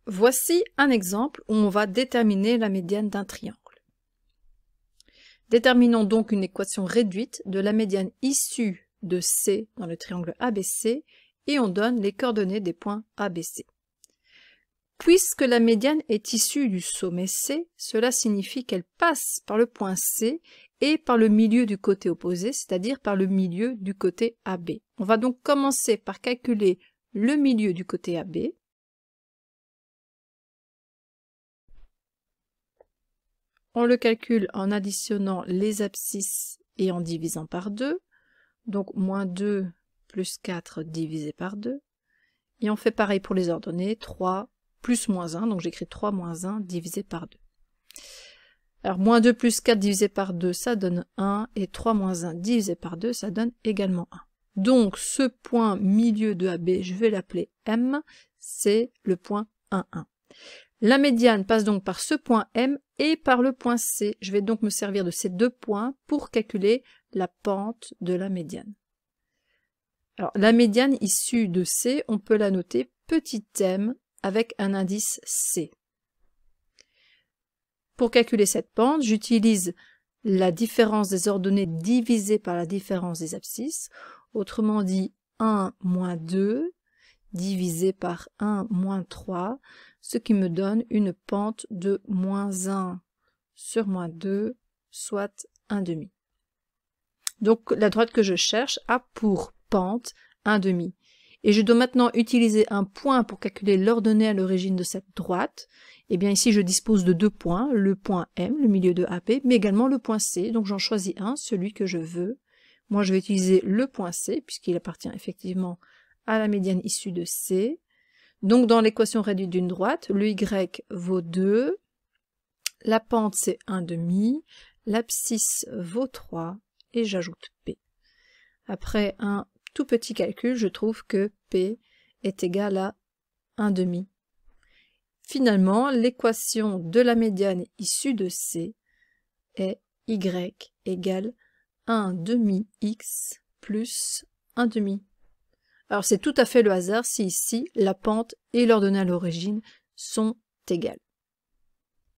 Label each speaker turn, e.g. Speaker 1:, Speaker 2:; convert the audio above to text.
Speaker 1: Voici un exemple où on va déterminer la médiane d'un triangle. Déterminons donc une équation réduite de la médiane issue de C dans le triangle ABC et on donne les coordonnées des points ABC. Puisque la médiane est issue du sommet C, cela signifie qu'elle passe par le point C et par le milieu du côté opposé, c'est-à-dire par le milieu du côté AB. On va donc commencer par calculer le milieu du côté AB. On le calcule en additionnant les abscisses et en divisant par 2. Donc moins 2 plus 4 divisé par 2. Et on fait pareil pour les ordonnées, 3 plus moins 1, donc j'écris 3 moins 1 divisé par 2. Alors moins 2 plus 4 divisé par 2, ça donne 1, et 3 moins 1 divisé par 2, ça donne également 1. Donc ce point milieu de AB, je vais l'appeler M, c'est le point 1, 1. La médiane passe donc par ce point M et par le point C. Je vais donc me servir de ces deux points pour calculer la pente de la médiane. Alors la médiane issue de C, on peut la noter petit m avec un indice C. Pour calculer cette pente, j'utilise la différence des ordonnées divisée par la différence des abscisses, autrement dit 1 moins 2 divisé par 1 moins 3, ce qui me donne une pente de moins 1 sur moins 2, soit 1,5. Donc la droite que je cherche a pour pente 1,5. Et je dois maintenant utiliser un point pour calculer l'ordonnée à l'origine de cette droite. Et bien ici je dispose de deux points, le point M, le milieu de AP, mais également le point C. Donc j'en choisis un, celui que je veux. Moi je vais utiliser le point C, puisqu'il appartient effectivement à la médiane issue de C. Donc dans l'équation réduite d'une droite, le Y vaut 2, la pente c'est 1,5, l'abscisse vaut 3 et j'ajoute P. Après un tout petit calcul, je trouve que P est égal à 1,5. Finalement, l'équation de la médiane issue de C est Y égale 1,5x plus 1,5. Alors c'est tout à fait le hasard si ici la pente et l'ordonnée à l'origine sont égales.